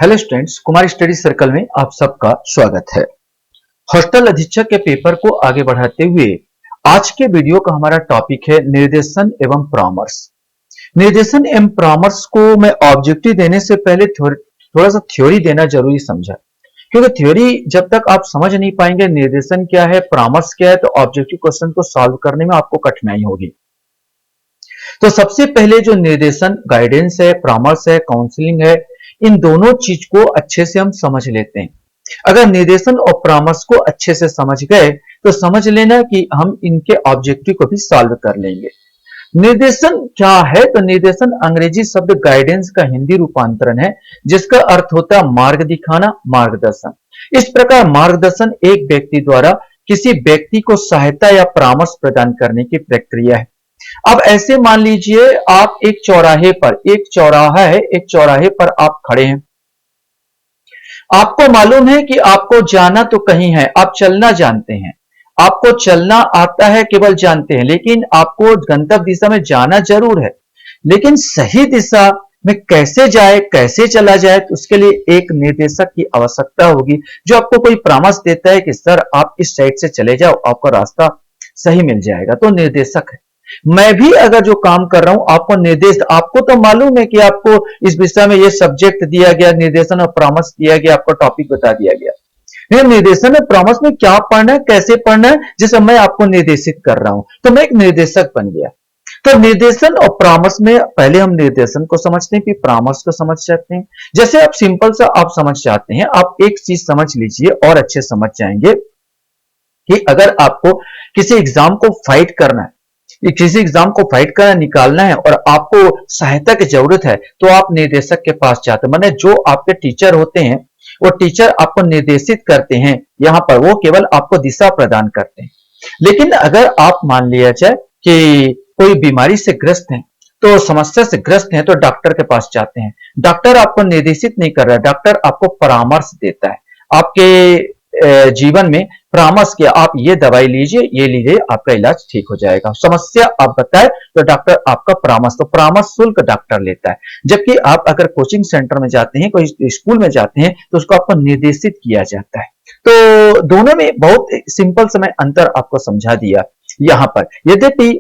Hello students, Kumar study circle में आप सबका स्वागत है। हॉस्टल अधीक्षक के पेपर को आगे बढ़ाते हुए आज के वीडियो का हमारा टॉपिक है निर्देशन एवं परामर्श। निर्देशन एवं परामर्श को मैं ऑब्जेक्टिव देने से पहले थोड़ा सा थ्योरी देना जरूरी समझा, क्योंकि थ्योरी जब तक आप समझ नहीं पाएंगे निर्देशन क्या है, परामर्श क्या है, तो ऑब्जेक्टिव क्वेश्चन को सॉल्व करने में आपको कठिनाई होगी। तो सबसे पहले जो निर्देशन, गाइडेंस है, परामर्श है, काउंसलिंग है, इन दोनों चीज को अच्छे से हम समझ लेते हैं। अगर निर्देशन और परामर्श को अच्छे से समझ गए तो समझ लेना कि हम इनके ऑब्जेक्टिव को भी सॉल्व कर लेंगे। निर्देशन क्या है? तो निर्देशन अंग्रेजी शब्द गाइडेंस का हिंदी रूपांतरण है, जिसका अर्थ होता है मार्ग दिखाना, मार्गदर्शन। इस प्रकार मार्गदर्शन एक व्यक्ति द्वारा किसी व्यक्ति को सहायता या परामर्श प्रदान करने की प्रक्रिया है। अब ऐसे मान लीजिए आप एक चौराहे पर, एक चौराहा है, एक चौराहे पर आप खड़े हैं। आपको मालूम है कि आपको जाना तो कहीं है, आप चलना जानते हैं, आपको चलना आता है, केवल जानते हैं, लेकिन आपको गंतव्य दिशा में जाना जरूर है। लेकिन सही दिशा में कैसे जाए, कैसे चला जाए, तो उसके लिए एक निर्देशक की आवश्यकता होगी, जो आपको कोई परामर्श देता है कि सर आप इस साइड से चले जाओ, आपका रास्ता सही मिल जाएगा, तो निर्देशक है। मैं भी अगर जो काम कर रहा हूं, आपको निर्देश, आपको तो मालूम है कि आपको इस विषय में ये सब्जेक्ट दिया गया, निर्देशन और परामर्श दिया गया, आपको टॉपिक बता दिया गया। निर्देशन और परामर्श में क्या पढ़ना है, कैसे पढ़ना है, जिसे मैं आपको निर्देशित कर रहा हूं, तो मैं एक निर्देशक बन गया। तो निर्देशन और परामर्श में पहले हम निर्देशन को समझते हैं, फिर परामर्श को समझ जाते हैं। जैसे आप सिंपल सा आप समझ जाते हैं, आप एक चीज समझ लीजिए और अच्छे समझ जाएंगे कि अगर आपको किसी एग्जाम को फाइट करना है, किसी एग्जाम को फाइट करना, निकालना है और आपको सहायता की जरूरत है, तो आप निर्देशक के पास जाते हैं। माने जो आपके टीचर होते हैं, वो टीचर आपको निर्देशित करते हैं, यहां पर वो केवल आपको दिशा प्रदान करते हैं। लेकिन अगर आप मान लिया जाए कि कोई बीमारी से ग्रस्त है, तो समस्या से ग्रस्त है, तो डॉक्टर के पास जाते हैं। डॉक्टर आपको निर्देशित नहीं कर रहा, डॉक्टर आपको परामर्श देता है, आपके जीवन में परामर्श किया, आप ये दवाई लीजिए, ये लीजिए, आपका इलाज ठीक हो जाएगा। समस्या आप बताए तो डॉक्टर आपका परामर्श, तो परामर्श शुल्क डॉक्टर लेता है। जबकि आप अगर कोचिंग सेंटर में जाते हैं, कोई स्कूल में जाते हैं, तो उसको आपको निर्देशित किया जाता है। तो दोनों में बहुत सिंपल समय अंतर आपको समझा दिया यहां पर। यद्यपि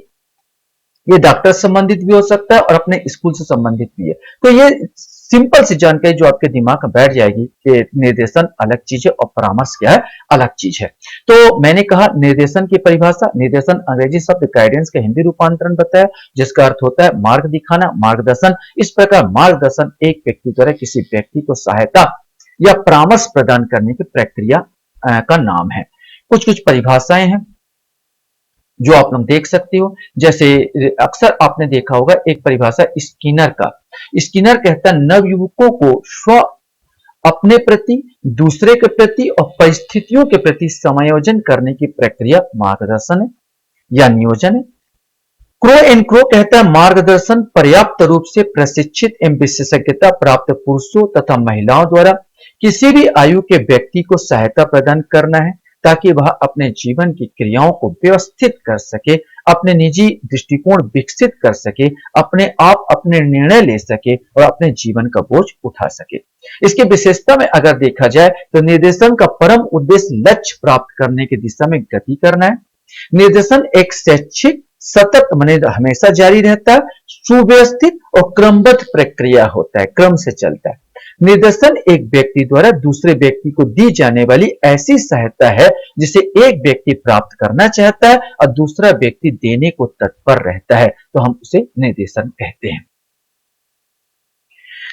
ये डॉक्टर संबंधित भी हो सकता है और अपने स्कूल से संबंधित भी है। तो ये सिंपल सी जानकारी जो आपके दिमाग में बैठ जाएगी कि निर्देशन अलग चीज है और परामर्श क्या है, अलग चीज है। तो मैंने कहा निर्देशन की परिभाषा, निर्देशन अंग्रेजी शब्द गाइडेंस का हिंदी रूपांतरण बताया, जिसका अर्थ होता है मार्ग दिखाना, मार्गदर्शन। इस प्रकार मार्गदर्शन एक व्यक्ति द्वारा किसी व्यक्ति को सहायता या परामर्श प्रदान करने की प्रक्रिया का नाम है। कुछ कुछ परिभाषाएं हैं जो आप लोग देख सकते हो। जैसे अक्सर आपने देखा होगा एक परिभाषा स्किनर का। स्किनर कहता है नवयुवकों को स्व, अपने प्रति, दूसरे के प्रति और परिस्थितियों के प्रति समायोजन करने की प्रक्रिया मार्गदर्शन है या नियोजन है। क्रो एंड क्रो कहता है मार्गदर्शन पर्याप्त रूप से प्रशिक्षित एवं विशेषज्ञता प्राप्त पुरुषों तथा महिलाओं द्वारा किसी भी आयु के व्यक्ति को सहायता प्रदान करना है, ताकि वह अपने जीवन की क्रियाओं को व्यवस्थित कर सके, अपने निजी दृष्टिकोण विकसित कर सके, अपने आप अपने निर्णय ले सके और अपने जीवन का बोझ उठा सके। इसकी विशेषता में अगर देखा जाए तो निर्देशन का परम उद्देश्य लक्ष्य प्राप्त करने की दिशा में गति करना है। निर्देशन एक शैक्षिक सतत माने हमेशा जारी रहता है, सुव्यवस्थित और क्रमबद्ध प्रक्रिया होता है, क्रम से चलता है। निर्देशन एक व्यक्ति द्वारा दूसरे व्यक्ति को दी जाने वाली ऐसी सहायता है जिसे एक व्यक्ति प्राप्त करना चाहता है और दूसरा व्यक्ति देने को तत्पर रहता है, तो हम उसे निर्देशन कहते हैं।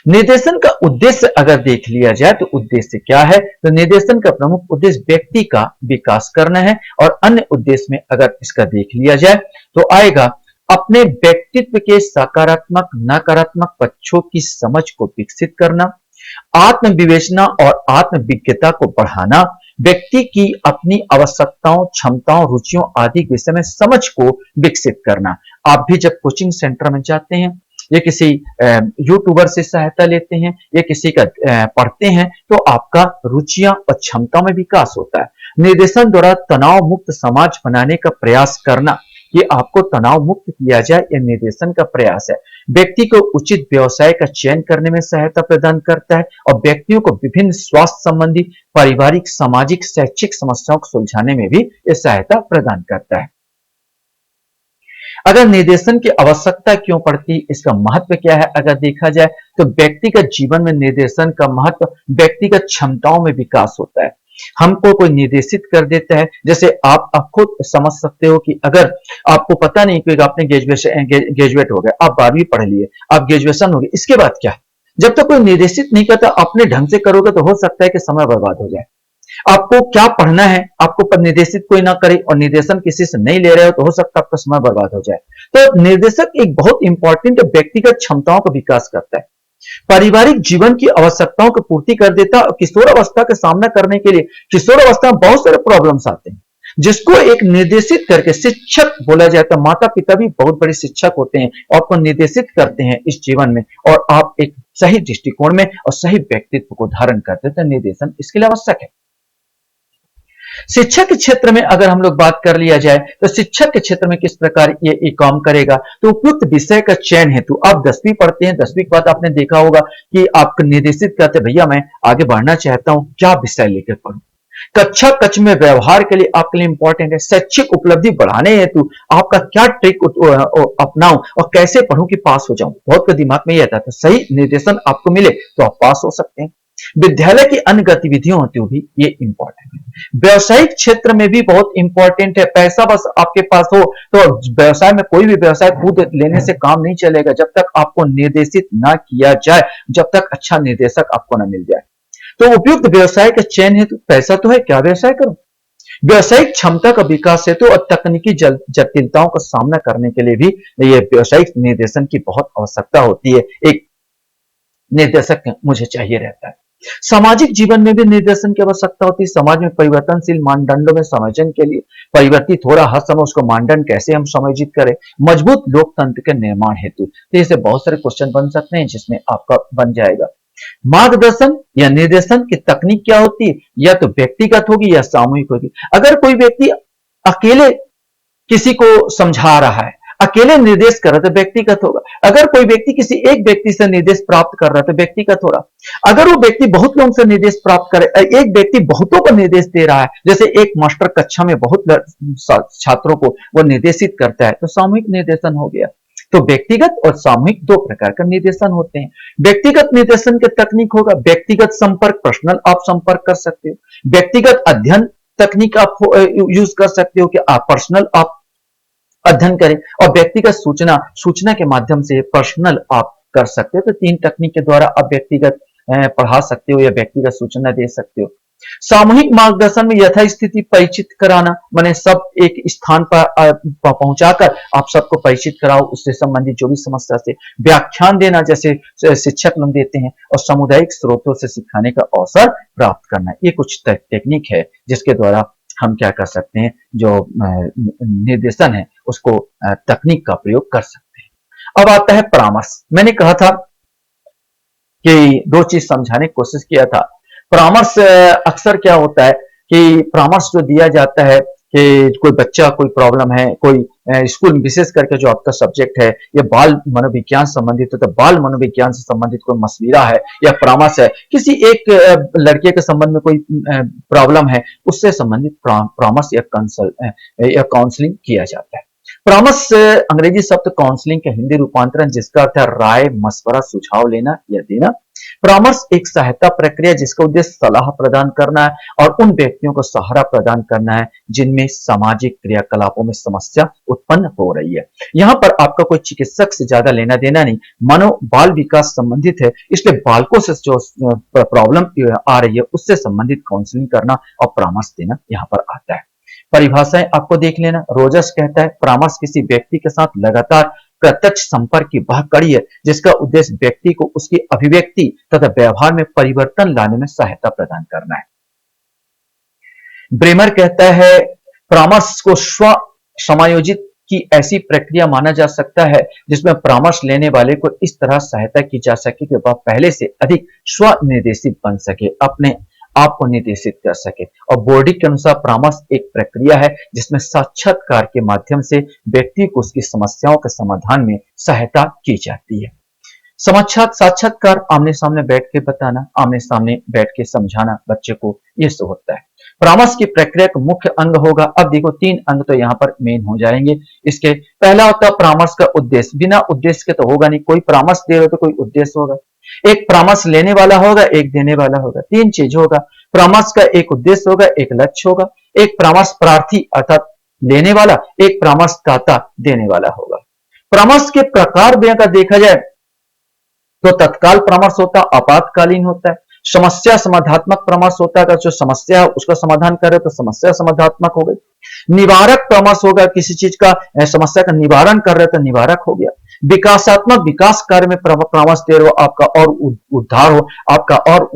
निर्देशन का उद्देश्य अगर देख लिया जाए तो उद्देश्य क्या है, तो निर्देशन का प्रमुख उद्देश्य व्यक्ति का विकास करना है। और अन्य उद्देश्य में अगर इसका देख लिया जाए तो आएगा अपने व्यक्तित्व के सकारात्मक नकारात्मक पक्षों की समझ को विकसित करना, आत्मविवेचना और आत्मविज्ञता को बढ़ाना, व्यक्ति की अपनी आवश्यकताओं, क्षमताओं, रुचियों आदि विषय में समझ को विकसित करना। आप भी जब कोचिंग सेंटर में जाते हैं या किसी यूट्यूबर से सहायता लेते हैं या किसी का पढ़ते हैं, तो आपका रुचियां और क्षमताओं में विकास होता है। निर्देशन द्वारा तनाव मुक्त समाज बनाने का प्रयास करना, कि आपको तनाव मुक्त किया जाए, यह निर्देशन का प्रयास है। व्यक्ति को उचित व्यवसाय का चयन करने में सहायता प्रदान करता है और व्यक्तियों को विभिन्न स्वास्थ्य संबंधी, पारिवारिक, सामाजिक, शैक्षिक समस्याओं को सुलझाने में भी यह सहायता प्रदान करता है। अगर निर्देशन की आवश्यकता क्यों पड़ती, इसका महत्व क्या है, अगर देखा जाए तो व्यक्तिगत जीवन में निर्देशन का महत्व व्यक्तिगत क्षमताओं में विकास होता है। हमको कोई निर्देशित कर देता है, जैसे आप खुद समझ सकते हो कि अगर आपको पता नहीं कि आपने ग्रेजुएट हो गए, आप 12वीं पढ़ लिए, आप ग्रेजुएशन हो गए, इसके बाद क्या? जब तक कोई निर्देशित नहीं करता अपने ढंग से करोगे तो हो सकता है कि समय बर्बाद हो जाए। आपको क्या पढ़ना है, आपको पर निर्देशित कोई ना करे और निर्देशन किसी से नहीं ले रहे हो तो हो सकता है आपका समय बर्बाद हो जाए। तो निर्देशक एक बहुत इंपॉर्टेंट व्यक्तिगत क्षमताओं का विकास करता है, पारिवारिक जीवन की आवश्यकताओं की पूर्ति कर देता है और किशोर अवस्था का सामना करने के लिए, किशोर अवस्था में बहुत सारे प्रॉब्लम्स आते हैं जिसको एक निर्देशित करके, शिक्षक बोला जाता है, माता पिता भी बहुत बड़े शिक्षक होते हैं, आपको निर्देशित करते हैं इस जीवन में और आप एक सही दृष्टिकोण में और सही व्यक्तित्व को धारण करते हैं। तो निर्देशन इसके लिए आवश्यक है। शिक्षा के क्षेत्र में अगर हम लोग बात कर लिया जाए तो शिक्षा के क्षेत्र में किस प्रकार ये काम करेगा, तो उपयुक्त विषय का चयन हेतु आप 10वीं पढ़ते हैं, 10वीं के बाद आपने देखा होगा कि आपको निर्देशित करते, भैया मैं आगे बढ़ना चाहता हूं, क्या विषय लेकर पढ़ूं। कक्षा कक्ष में व्यवहार के लिए आपके लिए इंपॉर्टेंट है, शैक्षिक उपलब्धि बढ़ाने हेतु आपका क्या ट्रिक अपनाऊं और कैसे पढ़ूं कि पास हो जाऊं, बहुत के दिमाग में यह आता है। तो सही निर्देशन आपको मिले तो आप पास हो सकते हैं। विद्यालय की अन्य गतिविधियों होती भी ये इंपॉर्टेंट है। व्यवसायिक क्षेत्र में भी बहुत इंपॉर्टेंट है। पैसा बस आपके पास हो तो व्यवसाय में, कोई भी व्यवसाय खुद लेने से काम नहीं चलेगा जब तक आपको निर्देशित ना किया जाए, जब तक अच्छा निर्देशक आपको ना मिल जाए। तो उपयुक्त व्यवसाय का चयन है, तो पैसा तो है, क्या व्यवसाय करूं। व्यवसायिक क्षमता का विकास हेतु और तकनीकी जटिलताओं का सामना करने के लिए भी ये व्यवसायिक निर्देशन की बहुत आवश्यकता होती है। एक निर्देशक मुझे चाहिए रहता है। सामाजिक जीवन में भी निर्देशन की आवश्यकता होती है। समाज में परिवर्तनशील मानदंडों में समायोजन के लिए परिवर्तित हो रहा हर समय उसको मानदंड कैसे हम समायोजित करें, मजबूत लोकतंत्र के निर्माण हेतु। तो इससे बहुत सारे क्वेश्चन बन सकते हैं जिसमें आपका बन जाएगा। मार्गदर्शन या निर्देशन की तकनीक क्या होती है, या तो व्यक्तिगत होगी या सामूहिक होगी। अगर कोई व्यक्ति अकेले किसी को समझा रहा है, अकेले निर्देश कर रहा है तो व्यक्तिगत होगा। अगर कोई व्यक्ति किसी एक व्यक्ति से निर्देश प्राप्त कर रहा है तो व्यक्तिगत हो रहा। अगर वो व्यक्ति बहुत लोगों से निर्देश प्राप्त करे, एक व्यक्ति बहुतों को निर्देश दे रहा है, जैसे एक मास्टर कक्षा में बहुत छात्रों को वो निर्देशित करता है, तो सामूहिक निर्देशन हो गया। तो व्यक्तिगत और सामूहिक दो प्रकार का निर्देशन होते हैं। व्यक्तिगत निर्देशन की तकनीक होगा व्यक्तिगत संपर्क, पर्सनल आप संपर्क कर सकते हो। व्यक्तिगत अध्ययन तकनीक आप यूज कर सकते हो कि आप पर्सनल आप अध्ययन करें, और व्यक्तिगत सूचना के माध्यम से पर्सनल आप कर सकते हो। तो 3 तकनीक के द्वारा आप व्यक्तिगत पढ़ा सकते हो या व्यक्तिगत सूचना दे सकते हो। सामूहिक मार्गदर्शन में यथास्थिति परिचित कराना, माने सब एक स्थान पर पहुंचाकर आप सबको परिचित कराओ, उससे संबंधित जो भी समस्या से व्याख्यान देना जैसे शिक्षक लोग देते हैं, और सामुदायिक स्रोतों से सिखाने का अवसर प्राप्त करना। ये कुछ टेक्निक है जिसके द्वारा हम क्या कर सकते हैं, जो निर्देशन है उसको तकनीक का प्रयोग कर सकते हैं। अब आता है परामर्श। मैंने कहा था कि 2 चीज समझाने की कोशिश किया था। परामर्श अक्सर क्या होता है कि परामर्श जो दिया जाता है कि कोई बच्चा कोई प्रॉब्लम है, कोई स्कूल में विशेष करके जो आपका सब्जेक्ट है या बाल मनोविज्ञान संबंधित है, तो बाल मनोविज्ञान से संबंधित कोई मशविरा है या परामर्श है, किसी एक लड़के के संबंध में कोई प्रॉब्लम है, उससे संबंधित परामर्श या काउंसलिंग किया जाता है। परामर्श अंग्रेजी शब्द काउंसलिंग का हिंदी रूपांतरण जिसका अर्थ है राय, मशवरा, सुझाव लेना या देना। परामर्श एक सहायता प्रक्रिया जिसका उद्देश्य सलाह प्रदान करना है और उन व्यक्तियों को सहारा प्रदान करना है जिनमें सामाजिक क्रियाकलापों में समस्या उत्पन्न हो रही है। यहाँ पर आपका कोई चिकित्सक से ज्यादा लेना देना नहीं, मानो बाल विकास संबंधित है, इसलिए बालकों से जो प्रॉब्लम आ रही है उससे संबंधित काउंसलिंग करना और परामर्श देना यहाँ पर आता है। परिभाषाएं आपको देख लेना। रोजर्स कहता है परामर्श किसी व्यक्ति के साथ लगातार प्रत्यक्ष संपर्क की वह कड़ी है जिसका उद्देश्य व्यक्ति को उसकी अभिव्यक्ति तथा व्यवहार में परिवर्तन लाने में सहायता प्रदान करना है। ब्रेमर कहता है परामर्श को स्व समायोजित की ऐसी प्रक्रिया माना जा सकता है जिसमें परामर्श लेने वाले को इस तरह सहायता की जा सके कि वह पहले से अधिक स्व निर्देशित बन सके, अपने आपको निर्देशित कर सके। और बोर्डी के अनुसार परामर्श एक प्रक्रिया है जिसमें साक्षात्कार के माध्यम से व्यक्ति को उसकी समस्याओं के समाधान में सहायता की जाती है। साक्षात्कार आमने सामने बैठ के बताना, आमने सामने बैठ के समझाना बच्चे को, ये सब होता है। परामर्श की प्रक्रिया का मुख्य अंग होगा, अब देखो 3 अंग तो यहाँ पर मेन हो जाएंगे इसके। पहला होता है परामर्श का उद्देश्य, बिना उद्देश्य के तो होगा नहीं, कोई परामर्श दे रहे हो तो कोई उद्देश्य होगा। एक परामर्श लेने वाला होगा, एक देने वाला होगा, 3 चीज होगा। परामर्श का एक उद्देश्य होगा, एक लक्ष्य होगा, एक परामर्श प्रार्थी अर्थात लेने वाला, एक परामर्श दाता देने वाला होगा। परामर्श के प्रकार भी अगर देखा जाए तो तत्काल परामर्श होता है, आपातकालीन होता है, समस्या समाधात्मक परामर्श होता है, अगर जो समस्या है उसका समाधान करे तो समस्या समाधात्मक हो गई। निवारक परामर्श होगा, किसी चीज का समस्या का निवारण कर रहे तो निवारक हो गया। विकासात्मक विकास कार्य में परामर्श दे रहे हो, आपका और उद्धार हो, आपका और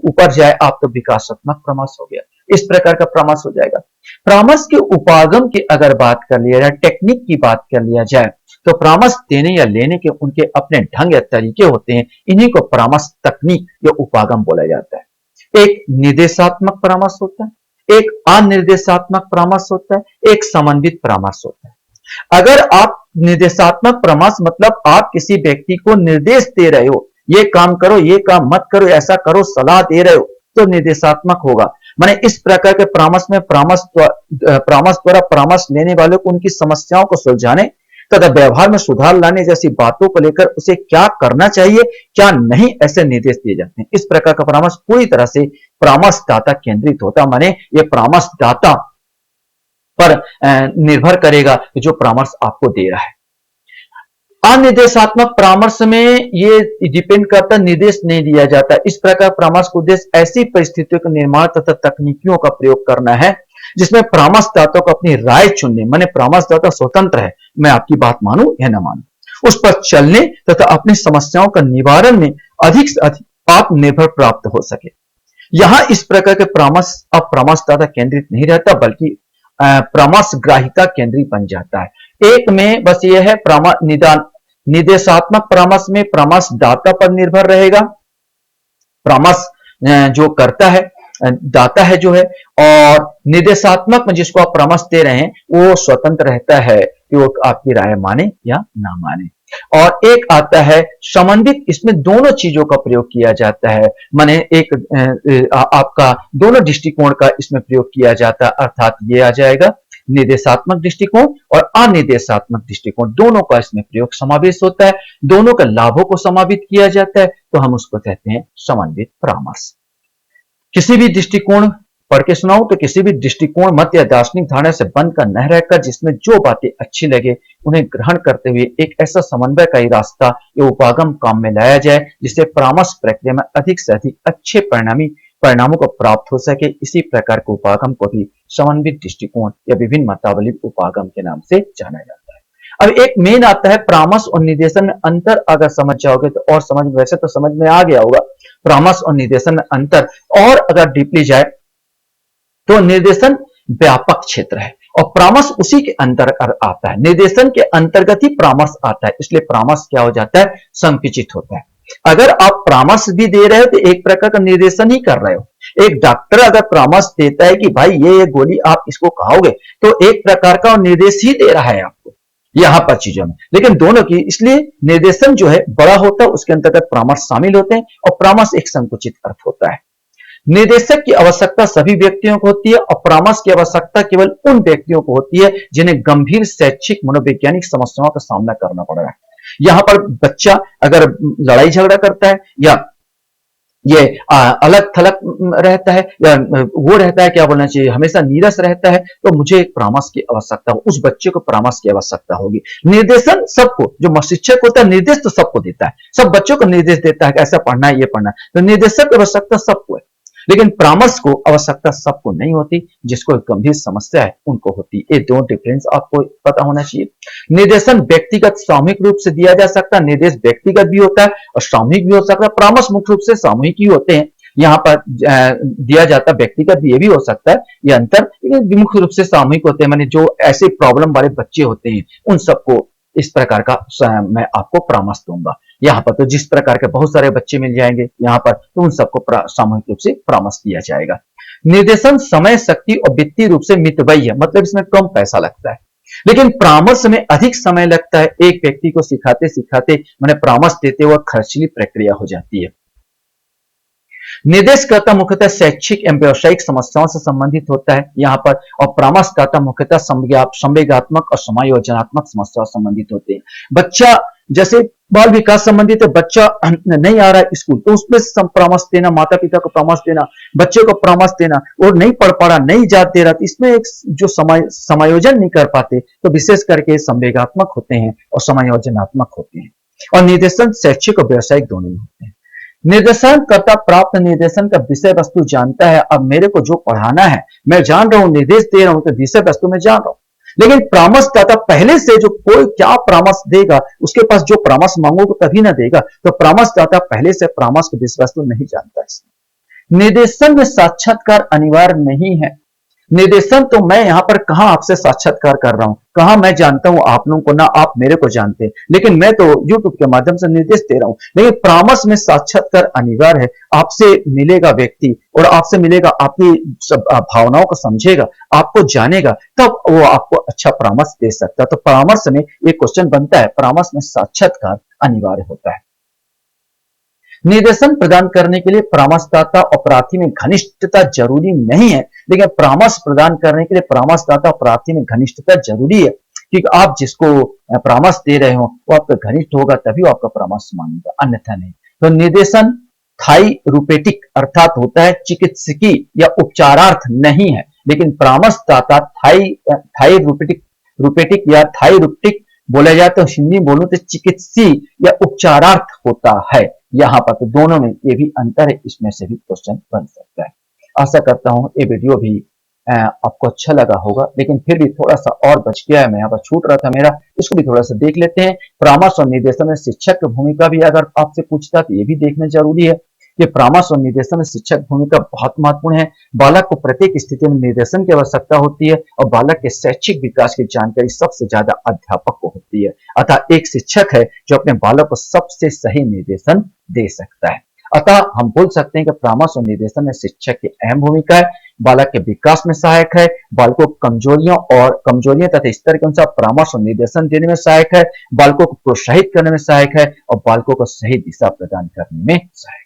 ऊपर जाए आप, तो विकासात्मक परामर्श हो गया। इस प्रकार का परामर्श हो जाएगा। परामर्श के उपागम की अगर बात कर लिया जाए, टेक्निक की बात कर लिया जाए, तो परामर्श देने या लेने के उनके अपने ढंग या तरीके होते हैं, इन्हीं को परामर्श तकनीक या उपागम बोला जाता है। एक निर्देशात्मक परामर्श होता है, एक अनिर्देशात्मक परामर्श होता है, एक समन्वित परामर्श होता है। अगर आप निर्देशात्मक परामर्श मतलब आप किसी व्यक्ति को निर्देश दे रहे हो, ये काम करो, ये काम मत करो, ऐसा करो, सलाह दे रहे हो, तो निर्देशात्मक होगा। माने इस प्रकार के परामर्श में परामर्श द्वारा परामर्श लेने वालों को उनकी समस्याओं को सुलझाने तथा व्यवहार में सुधार लाने जैसी बातों को लेकर उसे क्या करना चाहिए, क्या नहीं, ऐसे निर्देश दिए जाते हैं। इस प्रकार का परामर्श पूरी तरह से परामर्शदाता केंद्रित होता, माने ये परामर्शदाता पर निर्भर करेगा जो परामर्श आपको दे रहा है। अनिर्देशात्मक परामर्श में ये डिपेंड करता, निर्देश नहीं दिया जाता। इस प्रकार परामर्श का उद्देश्य ऐसी परिस्थितियों का निर्माण तथा तकनीकियों का प्रयोग करना है जिसमें परामर्शदाता को अपनी राय चुनने, माने परामर्शदाता स्वतंत्र है, मैं आपकी बात मानूं या न मानूं, उस पर चलने तथा अपनी समस्याओं का निवारण में अधिक से अधिक आत्मनिर्भर प्राप्त हो सके। यहां इस प्रकार के परामर्श अब परामर्शदाता केंद्रित नहीं रहता, बल्कि परामर्शग्राहिता केंद्रित बन जाता है। एक में बस यह है निर्देशात्मक परामर्श में परामर्शदाता पर निर्भर रहेगा, परामर्श जो करता है दाता है जो है, और निर्देशात्मक में जिसको आप परामर्श दे रहे हैं वो स्वतंत्र रहता है कि वो आपकी राय माने या ना माने। और एक आता है समन्वित, इसमें दोनों चीजों का प्रयोग किया जाता है, माने एक आपका दोनों दृष्टिकोण का इसमें प्रयोग किया जाता है, अर्थात ये आ जाएगा निर्देशात्मक दृष्टिकोण और अनिर्देशात्मक दृष्टिकोण, दोनों का इसमें प्रयोग समावेश होता है, दोनों के लाभों को समावित किया जाता है, तो हम उसको कहते हैं समन्वित परामर्श। किसी भी दृष्टिकोण पढ़ के सुनाऊं तो किसी भी दृष्टिकोण मत या दार्शनिक धारणा से बंद कर न रहकर जिसमें जो बातें अच्छी लगे उन्हें ग्रहण करते हुए एक ऐसा समन्वय का ही रास्ता या उपागम काम में लाया जाए जिससे परामर्श प्रक्रिया में अधिक से अधिक अच्छे परिणामों को प्राप्त हो सके। इसी प्रकार के उपागम को भी समन्वित दृष्टिकोण या विभिन्न मतावली उपागम के नाम से जाना जाता है। अब एक मेन आता है परामर्श और निर्देशन में अंतर, अगर समझ जाओगे तो और समझ, वैसे तो समझ में आ गया होगा परामर्श और निर्देशन में अंतर, और अगर डीपली जाए तो निर्देशन व्यापक क्षेत्र है और परामर्श उसी के अंतर्गत आता है, निर्देशन के अंतर्गत ही परामर्श आता है, इसलिए परामर्श क्या हो जाता है, संकुचित होता है। अगर आप परामर्श भी दे रहे हो तो एक प्रकार का निर्देशन ही कर रहे हो। एक डॉक्टर अगर परामर्श देता है कि भाई ये गोली आप इसको खाओगे, तो एक प्रकार का निर्देश ही दे रहा है आपको यहां पर चीजों में, लेकिन दोनों की, इसलिए निर्देशन जो है बड़ा होता है, उसके अंतर्गत परामर्श शामिल होते हैं और परामर्श एक संकुचित अर्थ होता है। निर्देशक की आवश्यकता सभी व्यक्तियों को होती है और परामर्श की आवश्यकता केवल उन व्यक्तियों को होती है जिन्हें गंभीर शैक्षिक मनोवैज्ञानिक समस्याओं का सामना करना पड़ रहा है। यहां पर बच्चा अगर लड़ाई झगड़ा करता है या ये अलग थलग रहता है या वो रहता है, क्या बोलना चाहिए, हमेशा नीरस रहता है, तो मुझे एक परामर्श की आवश्यकता हो, उस बच्चे को परामर्श की आवश्यकता होगी। निर्देशन सबको, जो शिक्षक होता है निर्देश तो सबको देता है, सब बच्चों को निर्देश देता है कि ऐसा पढ़ना है, ये पढ़ना है, तो निर्देशक की आवश्यकता सबको है, लेकिन परामर्श को आवश्यकता सबको नहीं होती, जिसको एक गंभीर समस्या है उनको होती है। ये दो डिफरेंस आपको पता होना चाहिए। निर्देशन व्यक्तिगत सामूहिक रूप से दिया जा सकता है, निर्देश व्यक्तिगत भी होता है और सामूहिक भी हो सकता है, परामर्श मुख्य रूप से सामूहिक ही होते हैं, यहाँ पर दिया जाता है व्यक्तिगत भी, ये भी हो सकता है, ये अंतर, लेकिन मुख्य रूप से सामूहिक होते हैं, माने जो ऐसे प्रॉब्लम वाले बच्चे होते हैं उन सबको इस प्रकार का मैं आपको परामर्श दूंगा। यहाँ पर तो जिस प्रकार के बहुत सारे बच्चे मिल जाएंगे यहाँ पर, तो उन सबको सामूहिक रूप से परामर्श दिया जाएगा। निर्देशन समय, शक्ति और वित्तीय रूप से मितव्ययी है, मतलब इसमें कम पैसा लगता है, लेकिन परामर्श में अधिक समय लगता है। एक व्यक्ति को सिखाते सिखाते मैंने परामर्श देते वक्त खर्चीली प्रक्रिया हो जाती है। निर्देशकर्ता मुख्यतः शैक्षिक एवं व्यावसायिक समस्याओं से संबंधित होता है यहाँ पर, और परामर्शकर्ता मुख्यतः संवेगात्मक और समायोजनात्मक समस्याओं से संबंधित होते हैं। बच्चा जैसे बाल विकास संबंधित है, बच्चा नहीं आ रहा है स्कूल, तो उसमें परामर्श देना, माता पिता को परामर्श देना, बच्चे को परामर्श देना, और नहीं पढ़ पा रहा, नहीं जात दे रहा, तो इसमें एक जो समायोजन नहीं कर पाते, तो विशेष करके संवेगात्मक होते हैं और समायोजनात्मक होते हैं। और निर्देशन शैक्षिक और व्यावसायिक दोनों ही होते हैं। निर्देशनकर्ता प्राप्त निर्देशन का विषय वस्तु जानता है। अब मेरे को जो पढ़ाना है मैं जान रहा हूं, निर्देश दे रहा हूं, तो विषय वस्तु मैं जान रहा हूं, लेकिन परामर्शदाता पहले से जो कोई क्या परामर्श देगा, उसके पास जो परामर्श मांगो तो तभी ना देगा, तो परामर्शदाता पहले से परामर्श का विषय वस्तु नहीं जानता है। निर्देशन में साक्षात्कार अनिवार्य नहीं है। निर्देशन तो मैं यहां पर कहां आपसे साक्षात्कार कर रहा हूं, कहां मैं जानता हूं आप लोगों को, ना आप मेरे को जानते हैं, लेकिन मैं तो YouTube के माध्यम से निर्देश दे रहा हूं। लेकिन परामर्श में साक्षात्कार अनिवार्य है। आपसे मिलेगा व्यक्ति और आपसे मिलेगा, आपकी सब भावनाओं को समझेगा, आपको जानेगा, तब वो आपको अच्छा परामर्श दे सकता है। तो परामर्श में एक क्वेश्चन बनता है, परामर्श में साक्षात्कार अनिवार्य होता है। निर्देशन प्रदान करने के लिए परामर्शदाता और प्रार्थी में घनिष्ठता जरूरी नहीं है, लेकिन परामर्श प्रदान करने के लिए परामर्शदाता और प्रार्थी में घनिष्ठता जरूरी है, क्योंकि आप जिसको परामर्श दे रहे हो वो आपका घनिष्ठ होगा, तभी वो आपका परामर्श मानेगा, अन्यथा नहीं। तो निर्देशन थाईरूपेटिक अर्थात होता है चिकित्सकीय या उपचारार्थ नहीं है, लेकिन परामर्शदाता थाईरूपेटिक या थाईरूपेटिक बोला जाए तो हिंदी बोलूं तो चिकित्सीय या उपचारार्थ होता है यहाँ पर। तो दोनों में ये भी अंतर है, इसमें से भी क्वेश्चन बन सकता है। आशा करता हूं ये वीडियो भी आपको अच्छा लगा होगा, लेकिन फिर भी थोड़ा सा और बच गया है, मैं यहाँ पर छूट रहा था मेरा, इसको भी थोड़ा सा देख लेते हैं। परामर्श और निर्देशन में शिक्षक की भूमिका भी अगर आपसे पूछता तो ये भी देखना जरूरी है कि परामर्श और निर्देशन में शिक्षक भूमिका बहुत महत्वपूर्ण है। बालक को प्रत्येक स्थिति में निर्देशन की आवश्यकता होती है, और बालक के शैक्षिक विकास की जानकारी सबसे ज्यादा अध्यापक को होती है। अतः एक शिक्षक है जो अपने बालक को सबसे सही निर्देशन दे सकता है। अतः हम बोल सकते हैं कि परामर्श और निर्देशन में शिक्षक की अहम भूमिका है, बालक के विकास में सहायक है, बालकों को कमजोरियां तथा स्तर के अनुसार परामर्श और निर्देशन देने में सहायक है, बालकों को प्रोत्साहित करने में सहायक है, और बालकों को सही दिशा प्रदान करने में सहायक है।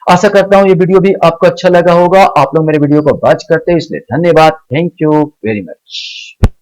आशा करता हूं ये वीडियो भी आपको अच्छा लगा होगा। आप लोग मेरे वीडियो को वॉच करते हैं, इसलिए धन्यवाद। Thank you very much.